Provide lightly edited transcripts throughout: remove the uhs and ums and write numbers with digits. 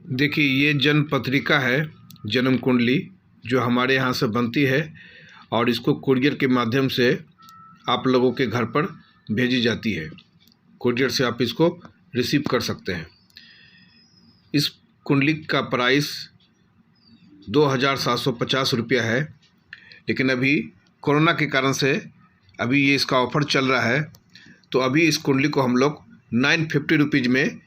देखिए, ये जन्म पत्रिका है, जन्म कुंडली, जो हमारे यहाँ से बनती है और इसको कुरियर के माध्यम से आप लोगों के घर पर भेजी जाती है। कुरियर से आप इसको रिसीव कर सकते हैं। इस कुंडली का प्राइस 2750 रुपया है, लेकिन अभी कोरोना के कारण से अभी ये इसका ऑफ़र चल रहा है, तो अभी इस कुंडली को हम लोग 950 रुपीज़ में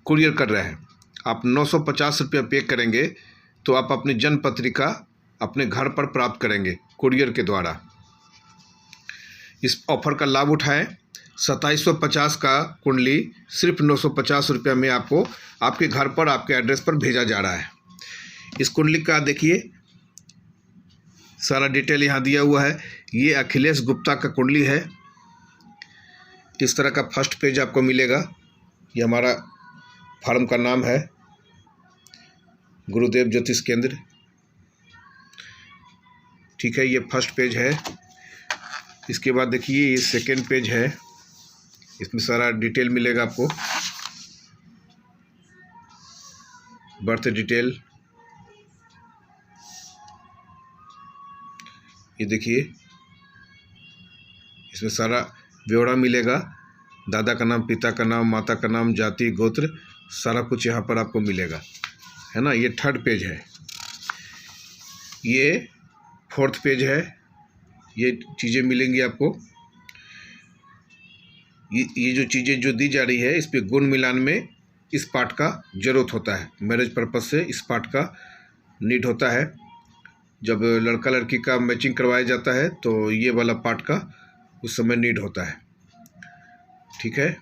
कुरियर कर रहे हैं। आप 950 रुपया पे करेंगे तो आप अपनी जन्म पत्रिका अपने घर पर प्राप्त करेंगे कुरियर के द्वारा। इस ऑफ़र का लाभ उठाएं। 2750 का कुंडली सिर्फ 950 रुपया में आपको आपके घर पर आपके एड्रेस पर भेजा जा रहा है। इस कुंडली का देखिए सारा डिटेल यहाँ दिया हुआ है। ये अखिलेश गुप्ता का कुंडली है। इस तरह का फर्स्ट पेज आपको मिलेगा। ये हमारा फार्म का नाम है, गुरुदेव ज्योतिष केंद्र। ठीक है, ये फर्स्ट पेज है। इसके बाद देखिए ये सेकेंड पेज है। इसमें सारा डिटेल मिलेगा आपको, बर्थ डिटेल। ये देखिए इसमें सारा ब्यौरा मिलेगा, दादा का नाम, पिता का नाम, माता का नाम, जाति, गोत्र, सारा कुछ यहाँ पर आपको मिलेगा, है ना। ये थर्ड पेज है। ये फोर्थ पेज है। ये चीज़ें मिलेंगी आपको। ये जो चीज़ें जो दी जा रही है, इस पे गुण मिलान में इस पार्ट का ज़रूरत होता है। मैरिज पर्पज़ से इस पार्ट का नीड होता है। जब लड़का लड़की का मैचिंग करवाया जाता है तो ये वाला पार्ट का उस समय नीड होता है। ठीक है,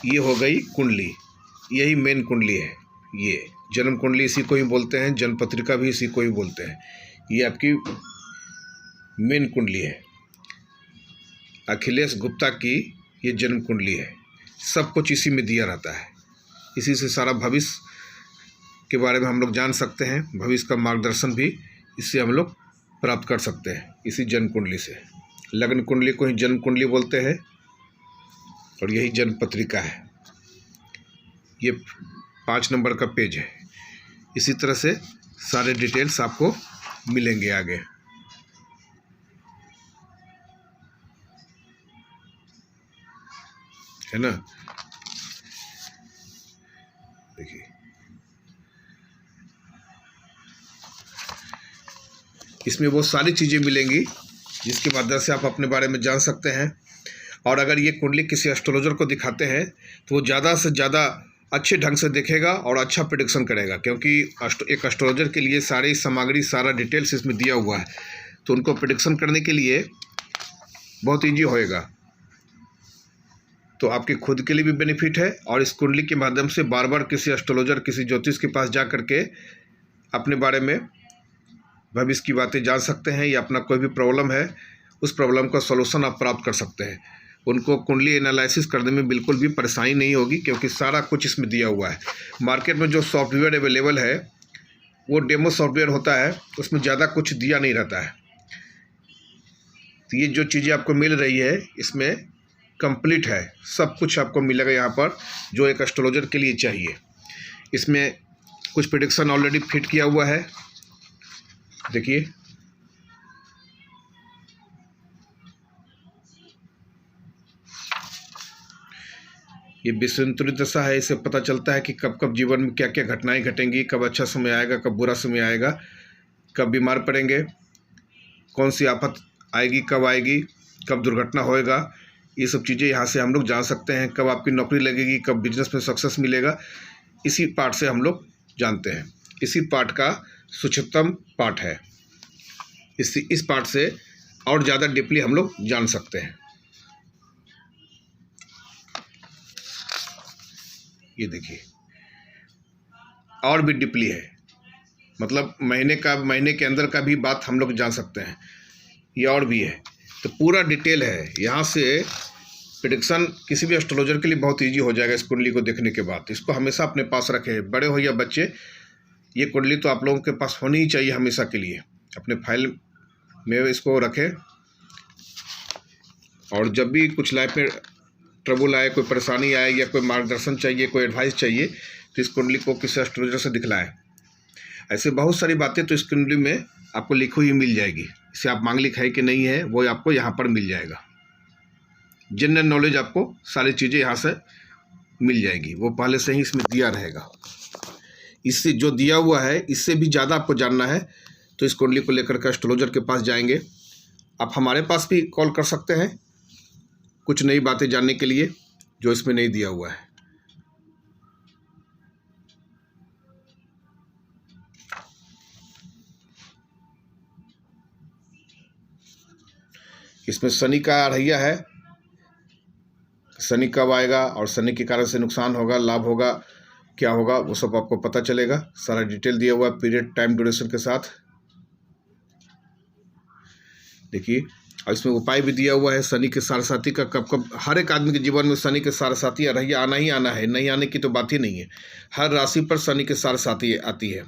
ये हो गई कुंडली। यही मेन कुंडली है। ये जन्म कुंडली इसी को ही बोलते हैं, जन्म पत्रिका भी इसी को ही बोलते हैं। ये आपकी मेन कुंडली है। अखिलेश गुप्ता की ये जन्म कुंडली है। सब कुछ इसी में दिया रहता है। इसी से सारा भविष्य के बारे में हम लोग जान सकते हैं। भविष्य का मार्गदर्शन भी इससे हम लोग प्राप्त कर सकते हैं, इसी जन्म कुंडली से। लग्न कुंडली को ही जन्म कुंडली बोलते हैं और यही जन्म पत्रिका है। ये 5 नंबर का पेज है। इसी तरह से सारे डिटेल्स आपको मिलेंगे आगे। है ना। देखिए इसमें वो सारी चीज़ें मिलेंगी जिसके माध्यम से आप अपने बारे में जान सकते हैं। और अगर ये कुंडली किसी एस्ट्रोलॉजर को दिखाते हैं तो वो ज़्यादा से ज़्यादा अच्छे ढंग से देखेगा और अच्छा प्रेडिक्शन करेगा, क्योंकि एक एस्ट्रोलॉजर के लिए सारी सामग्री, सारा डिटेल्स इसमें दिया हुआ है। तो उनको प्रेडिक्शन करने के लिए बहुत ईजी होएगा। तो आपके खुद के लिए भी बेनिफिट है और इस कुंडली के माध्यम से बार बार किसी एस्ट्रोलॉजर, किसी ज्योतिष के पास जा करके अपने बारे में भविष्य की बातें जान सकते हैं, या अपना कोई भी प्रॉब्लम है उस प्रॉब्लम का सॉल्यूशन आप प्राप्त कर सकते हैं। उनको कुंडली एनालिसिस करने में बिल्कुल भी परेशानी नहीं होगी, क्योंकि सारा कुछ इसमें दिया हुआ है। मार्केट में जो सॉफ्टवेयर अवेलेबल है वो डेमो सॉफ्टवेयर होता है, उसमें ज़्यादा कुछ दिया नहीं रहता है। तो ये जो चीज़ें आपको मिल रही है इसमें कंप्लीट है। सब कुछ आपको मिलेगा यहाँ पर जो एक एस्ट्रोलॉजर के लिए चाहिए। इसमें कुछ प्रेडिक्शन ऑलरेडी फिट किया हुआ है। देखिए ये विषुवंतरी दशा है। इससे पता चलता है कि कब कब जीवन में क्या क्या घटनाएं घटेंगी, कब अच्छा समय आएगा, कब बुरा समय आएगा, कब बीमार पड़ेंगे, कौन सी आफत आएगी, कब आएगी, कब दुर्घटना होएगा। ये सब चीज़ें यहाँ से हम लोग जान सकते हैं। कब आपकी नौकरी लगेगी, कब बिजनेस में सक्सेस मिलेगा, इसी पार्ट से हम लोग जानते हैं। इसी पार्ट का सूक्ष्मतम पार्ट है। इस पार्ट से और ज़्यादा डीपली हम लोग जान सकते हैं। ये देखिए और भी डीपली है, मतलब महीने के अंदर का भी बात हम लोग जान सकते हैं। ये और भी है, तो पूरा डिटेल है। यहाँ से प्रेडिक्शन किसी भी एस्ट्रोलॉजर के लिए बहुत इजी हो जाएगा। इस कुंडली को देखने के बाद इसको हमेशा अपने पास रखें, बड़े हो या बच्चे। ये कुंडली तो आप लोगों के पास होनी ही चाहिए हमेशा के लिए। अपने फाइल में इसको रखें और जब भी कुछ लाइफ में ट्रबल आए, कोई परेशानी आए या कोई मार्गदर्शन चाहिए, कोई एडवाइस चाहिए, तो इस कुंडली को किसी एस्ट्रोलॉजर से दिखलाएं। ऐसे बहुत सारी बातें तो इस कुंडली में आपको लिखी हुई मिल जाएगी। इसे आप मांगलिक है कि नहीं है वो आपको यहाँ पर मिल जाएगा। जनरल नॉलेज आपको सारी चीज़ें यहाँ से मिल जाएगी, वो पहले से ही इसमें दिया रहेगा। इससे जो दिया हुआ है इससे भी ज़्यादा आपको जानना है तो इस कुंडली को लेकर के एस्ट्रोलॉजर के पास जाएंगे। आप हमारे पास भी कॉल कर सकते हैं कुछ नई बातें जानने के लिए जो इसमें नहीं दिया हुआ है। इसमें शनि का अढ़ैया है, शनि कब आएगा और शनि के कारण से नुकसान होगा, लाभ होगा, क्या होगा, वो सब आपको पता चलेगा। सारा डिटेल दिया हुआ है पीरियड, टाइम, ड्यूरेशन के साथ। देखिए, और इसमें उपाय भी दिया हुआ है शनि के साढ़े का कब कब। हर एक आदमी के जीवन में शनि के साढ़े अढ़ैया आना ही आना है, नहीं आने की तो बात ही नहीं है। हर राशि पर शनि के साढ़े आती है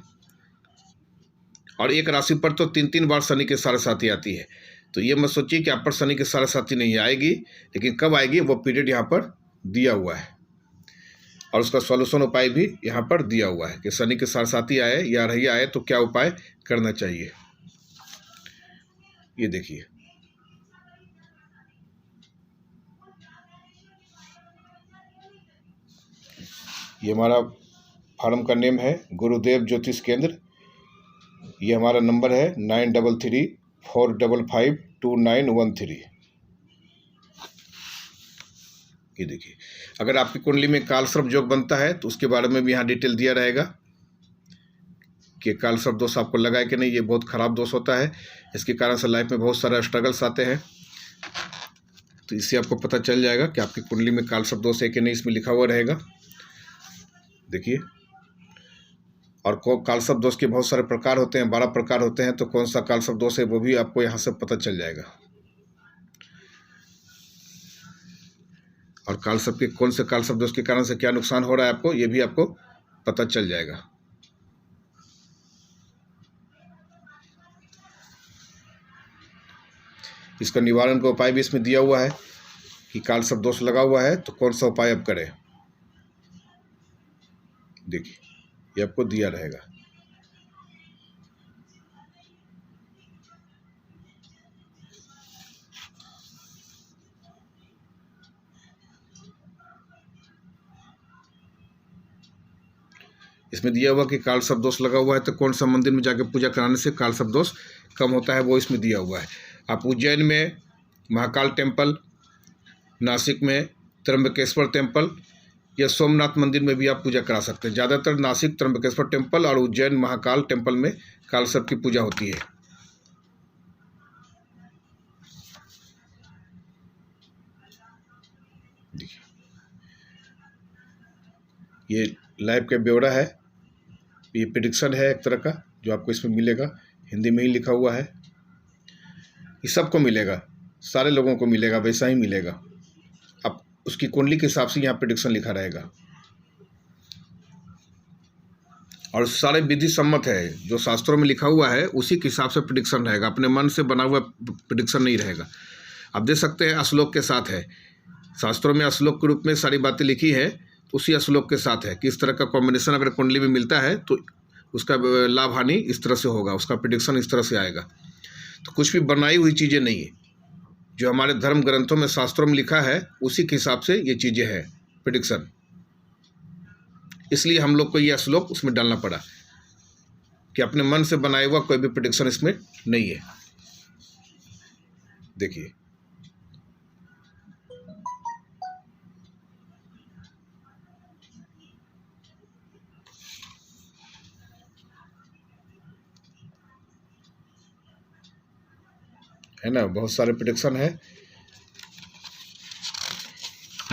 और एक राशि पर तो 3-3 बार शनि के साढ़े आती है। तो ये मत सोचिए कि आप पर शनि के साढ़े नहीं आएगी, लेकिन कब आएगी वो पीरियड यहाँ पर दिया हुआ है और उसका सॉल्यूशन उपाय भी यहाँ पर दिया हुआ है कि शनि के साढ़े आए या अढ़ैया आए तो क्या उपाय करना चाहिए। ये देखिए, ये हमारा फार्म का नेम है गुरुदेव ज्योतिष केंद्र। ये हमारा नंबर है 9334552913। ये देखिए, अगर आपकी कुंडली में कालसर्प योग बनता है तो उसके बारे में भी यहाँ डिटेल दिया रहेगा कि कालसर्प दोष आपको लगा है कि नहीं। ये बहुत ख़राब दोष होता है, इसके कारण से लाइफ में बहुत सारे स्ट्रगल्स आते हैं। तो इससे आपको पता चल जाएगा कि आपकी कुंडली में कालसर्प दोष है कि नहीं, इसमें लिखा हुआ रहेगा। देखिए, और कालसर्प दोष के बहुत सारे प्रकार होते हैं, 12 प्रकार होते हैं। तो कौन सा कालसर्प दोष है वो भी आपको यहाँ से पता चल जाएगा। और कालसर्प के कौन से कालसर्प दोष के कारण से क्या नुकसान हो रहा है आपको, ये भी आपको पता चल जाएगा। इसका निवारण का उपाय भी इसमें दिया हुआ है कि कालसर्प दोष लगा हुआ है तो कौन सा उपाय अब करें। देखिए, ये आपको दिया रहेगा। इसमें दिया हुआ कि कालसर्प दोष लगा हुआ है तो कौन सा मंदिर में जाके पूजा कराने से कालसर्प दोष कम होता है, वो इसमें दिया हुआ है। आप उज्जैन में महाकाल टेम्पल, नासिक में त्र्यंबकेश्वर टेम्पल या सोमनाथ मंदिर में भी आप पूजा करा सकते हैं। ज़्यादातर नासिक, त्र्यंबकेश्वर टेम्पल और उज्जैन महाकाल टेम्पल में कालसर्प की पूजा होती है। देखिए, ये लाइव का ब्यौरा है, ये प्रेडिक्शन है एक तरह का जो आपको इसमें मिलेगा। हिंदी में ही लिखा हुआ है, ये सबको मिलेगा, सारे लोगों को मिलेगा, वैसा ही मिलेगा। अब उसकी कुंडली के हिसाब से यहाँ प्रेडिक्शन लिखा रहेगा और सारे विधि सम्मत है। जो शास्त्रों में लिखा हुआ है उसी के हिसाब से प्रेडिक्शन रहेगा, अपने मन से बना हुआ प्रेडिक्शन नहीं रहेगा। आप देख सकते हैं श्लोक के साथ है, शास्त्रों में श्लोक के रूप में सारी बातें लिखी है, उसी श्लोक के साथ है कि इस तरह का कॉम्बिनेशन अगर कुंडली में मिलता है तो उसका लाभ हानि इस तरह से होगा, उसका प्रेडिक्शन इस तरह से आएगा। तो कुछ भी बनाई हुई चीज़ें नहीं है, जो हमारे धर्म ग्रंथों में शास्त्रों में लिखा है उसी के हिसाब से ये चीज़ें हैं प्रेडिक्शन। इसलिए हम लोग को यह श्लोक उसमें डालना पड़ा कि अपने मन से बनाया हुआ कोई भी प्रेडिक्शन इसमें नहीं है। देखिए, है ना, बहुत सारे प्रेडिक्शन है।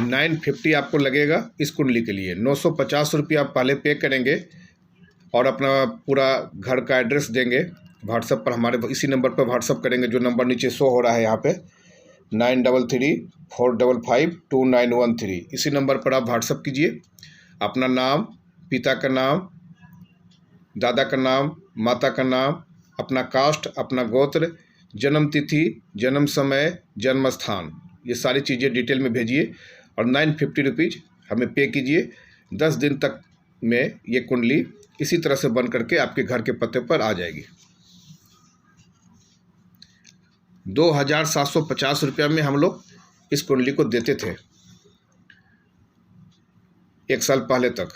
950 आपको लगेगा इस कुंडली के लिए। 950 रुपये आप पहले पे करेंगे और अपना पूरा घर का एड्रेस देंगे व्हाट्सएप पर, हमारे इसी नंबर पर व्हाट्सएप करेंगे जो नंबर नीचे शो हो रहा है यहाँ पे 9334552913। इसी नंबर पर आप व्हाट्सएप कीजिए, अपना नाम, पिता का नाम, दादा का नाम, माता का नाम, अपना कास्ट, अपना गोत्र, जन्म तिथि, जन्म समय, जन्म स्थान, ये सारी चीज़ें डिटेल में भेजिए और 950 रुपीज़ हमें पे कीजिए। 10 दिन तक में ये कुंडली इसी तरह से बन करके आपके घर के पते पर आ जाएगी। 2750 रुपया में हम लोग इस कुंडली को देते थे 1 साल पहले तक।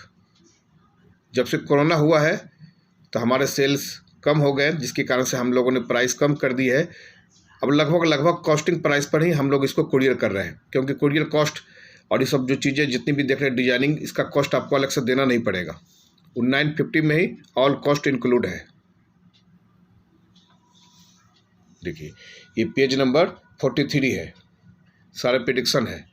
जब से कोरोना हुआ है तो हमारे सेल्स कम हो गए, जिसके कारण से हम लोगों ने प्राइस कम कर दी है। अब लगभग कॉस्टिंग प्राइस पर ही हम लोग इसको कुरियर कर रहे हैं, क्योंकि कुरियर कॉस्ट और ये सब जो चीज़ें जितनी भी देख रहे हैं डिजाइनिंग, इसका कॉस्ट आपको अलग से देना नहीं पड़ेगा। 950 में ही ऑल कॉस्ट इंक्लूड है। देखिए ये पेज नंबर 43 है, सारे प्रेडिक्शन है,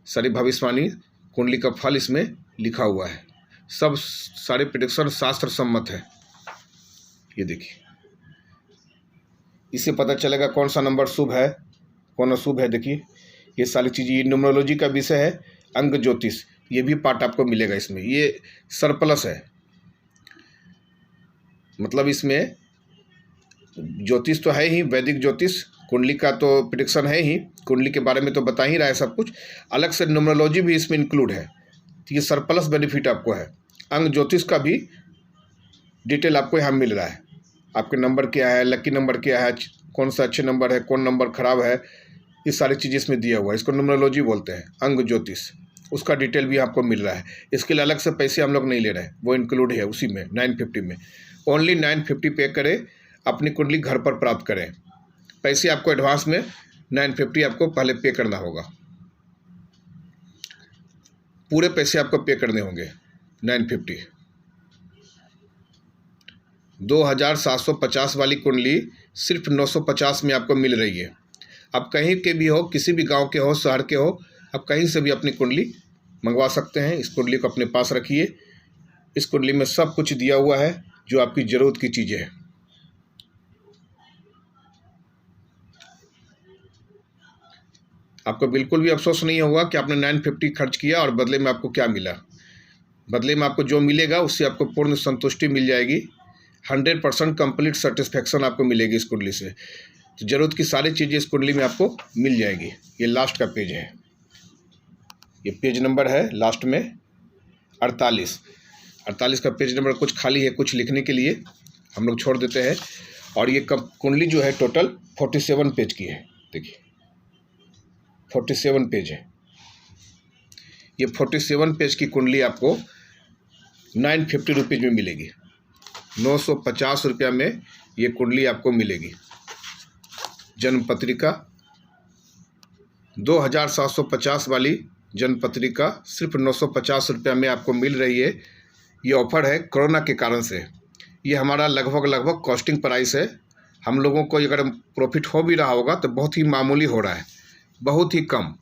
सारी भविष्यवाणी, कुंडली का फल इसमें लिखा हुआ है। सब सारे प्रेडिक्शन शास्त्र सम्मत है। ये देखिए, इससे पता चलेगा कौन सा नंबर शुभ है, कौन अशुभ है। देखिए ये सारी चीज़ें, ये न्यूमरोलॉजी का विषय है, अंग ज्योतिष, ये भी पार्ट आपको मिलेगा इसमें। ये सरप्लस है, मतलब इसमें ज्योतिष तो है ही, वैदिक ज्योतिष, कुंडली का तो प्रेडिक्शन है ही, कुंडली के बारे में तो बता ही रहा है सब कुछ, अलग से न्यूमरोलॉजी भी इसमें इंक्लूड है। तो ये सरप्लस बेनिफिट आपको है। अंग ज्योतिष का भी डिटेल आपको यहाँ मिल रहा है। आपके नंबर क्या है, लकी नंबर क्या है, कौन सा अच्छे नंबर है, कौन नंबर खराब है, ये सारी चीज़ें इसमें दिया हुआ है। इसको न्यूमरोलॉजी बोलते हैं, अंग ज्योतिष। उसका डिटेल भी आपको मिल रहा है। इसके लिए अलग से पैसे हम लोग नहीं ले रहे हैं, वो इंक्लूड है उसी में 950 में। ओनली 950 पे करें, अपनी कुंडली घर पर प्राप्त करें। पैसे आपको एडवांस में 950 आपको पहले पे करना होगा, पूरे पैसे आपको पे करने होंगे 950। 2750 वाली कुंडली सिर्फ 950 में आपको मिल रही है। आप कहीं के भी हो, किसी भी गांव के हो, शहर के हो, आप कहीं से भी अपनी कुंडली मंगवा सकते हैं। इस कुंडली को अपने पास रखिए। इस कुंडली में सब कुछ दिया हुआ है जो आपकी ज़रूरत की चीज़ें हैं। आपको बिल्कुल भी अफसोस नहीं होगा कि आपने 950 खर्च किया और बदले में आपको क्या मिला। बदले में आपको जो मिलेगा उससे आपको पूर्ण संतुष्टि मिल जाएगी। 100% कंप्लीट सेटिस्फैक्शन आपको मिलेगी इस कुंडली से। तो ज़रूरत की सारी चीज़ें इस कुंडली में आपको मिल जाएगी। ये लास्ट का पेज है, ये पेज नंबर है लास्ट में 48 का पेज नंबर कुछ खाली है, कुछ लिखने के लिए हम लोग छोड़ देते हैं। और ये कुंडली जो है टोटल 47 पेज की है। देखिए 47 पेज है। ये 47 पेज की कुंडली आपको 950 रुपीज़ में मिलेगी। 950 रुपया में ये कुंडली आपको मिलेगी। जन्म पत्रिका 2750 वाली जन्म पत्रिका सिर्फ 950 रुपया में आपको मिल रही है। ये ऑफ़र है कोरोना के कारण से। ये हमारा लगभग कॉस्टिंग प्राइस है। हम लोगों को अगर प्रॉफिट हो भी रहा होगा तो बहुत ही मामूली हो रहा है, बहुत ही कम।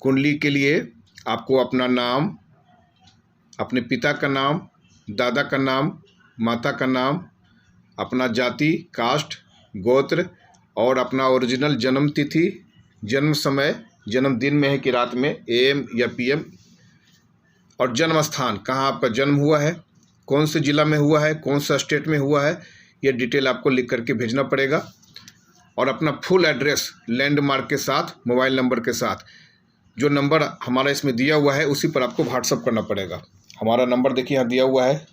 कुंडली के लिए आपको अपना नाम, अपने पिता का नाम, दादा का नाम, माता का नाम, अपना जाति, कास्ट, गोत्र और अपना ओरिजिनल जन्म तिथि, जन्म समय, जन्मदिन में है कि रात में, AM या PM, और जन्म स्थान, कहाँ आपका जन्म हुआ है, कौन से ज़िला में हुआ है, कौन सा स्टेट में हुआ है, ये डिटेल आपको लिख करके भेजना पड़ेगा। और अपना फुल एड्रेस लैंडमार्क के साथ, मोबाइल नंबर के साथ, जो नंबर हमारा इसमें दिया हुआ है उसी पर आपको व्हाट्सअप करना पड़ेगा। हमारा नंबर देखिए यहाँ दिया हुआ है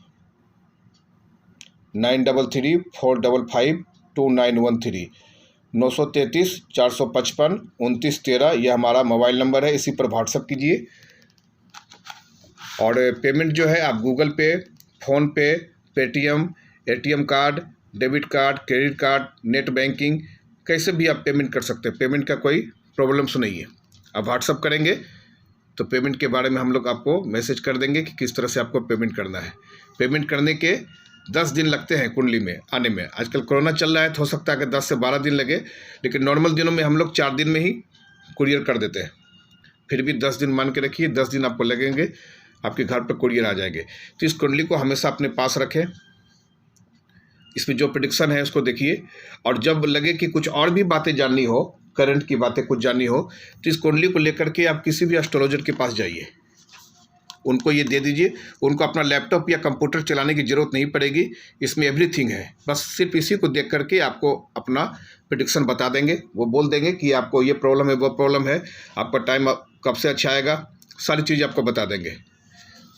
9334552913, 933 455 2913। ये हमारा मोबाइल नंबर है, इसी पर व्हाट्सअप कीजिए। और पेमेंट जो है आप गूगल पे, PhonePe, Paytm, ATM card, debit card, credit card, net banking, कैसे भी आप पेमेंट कर सकते हैं। पेमेंट का कोई प्रॉब्लम्स नहीं है। आप व्हाट्सअप करेंगे तो पेमेंट के बारे में हम लोग आपको मैसेज कर देंगे कि किस तरह से आपको पेमेंट करना है। पेमेंट करने के 10 दिन लगते हैं कुंडली में आने में। आजकल कोरोना चल रहा है तो हो सकता है कि 10 से 12 दिन लगे, लेकिन नॉर्मल दिनों में हम लोग 4 दिन में ही कुरियर कर देते हैं। फिर भी 10 दिन मान के रखिए, 10 दिन आपको लगेंगे, आपके घर पर कुरियर आ जाएंगे। तो इस कुंडली को हमेशा अपने पास रखें। इसमें जो प्रेडिक्शन है उसको देखिए, और जब लगे कि कुछ और भी बातें जाननी हो, करंट की बातें कुछ जाननी हो, तो इस कुंडली को लेकर के आप किसी भी एस्ट्रोलॉजर के पास जाइए, उनको ये दे दीजिए। उनको अपना लैपटॉप या कंप्यूटर चलाने की ज़रूरत नहीं पड़ेगी, इसमें एवरीथिंग है। बस सिर्फ इसी को देख करके आपको अपना प्रेडिक्शन बता देंगे। वो बोल देंगे कि आपको ये प्रॉब्लम है, वो प्रॉब्लम है, आपका टाइम कब से अच्छा आएगा, सारी चीज़ आपको बता देंगे।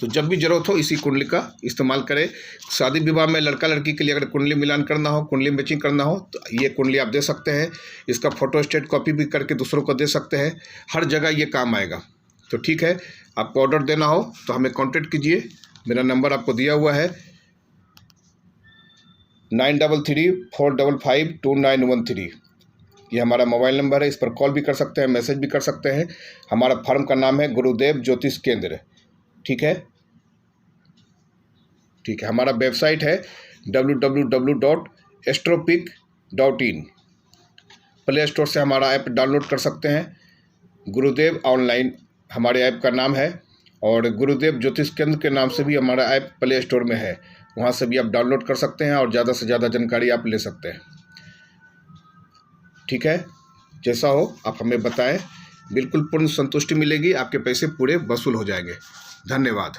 तो जब भी ज़रूरत हो इसी कुंडली का इस्तेमाल करें। शादी विवाह में लड़का लड़की के लिए अगर कुंडली मिलान करना हो, कुंडली मैचिंग करना हो, तो ये कुंडली आप दे सकते हैं। इसका फ़ोटो स्टेट कॉपी भी करके दूसरों को दे सकते हैं। हर जगह ये काम आएगा। तो ठीक है, आपको ऑर्डर देना हो तो हमें कॉन्टेक्ट कीजिए। मेरा नंबर आपको दिया हुआ है 9334552913। ये हमारा मोबाइल नंबर है। इस पर कॉल भी कर सकते हैं, मैसेज भी कर सकते हैं। हमारा फर्म का नाम है गुरुदेव ज्योतिष केंद्र। ठीक है, ठीक है। हमारा वेबसाइट है www.astropic.in। प्ले स्टोर से हमारा ऐप डाउनलोड कर सकते हैं। गुरुदेव ऑनलाइन हमारे ऐप का नाम है, और गुरुदेव ज्योतिष केंद्र के नाम से भी हमारा ऐप प्ले स्टोर में है। वहाँ से भी आप डाउनलोड कर सकते हैं और ज़्यादा से ज़्यादा जानकारी आप ले सकते हैं। ठीक है, जैसा हो आप हमें बताएं। बिल्कुल पूर्ण संतुष्टि मिलेगी, आपके पैसे पूरे वसूल हो जाएंगे। धन्यवाद।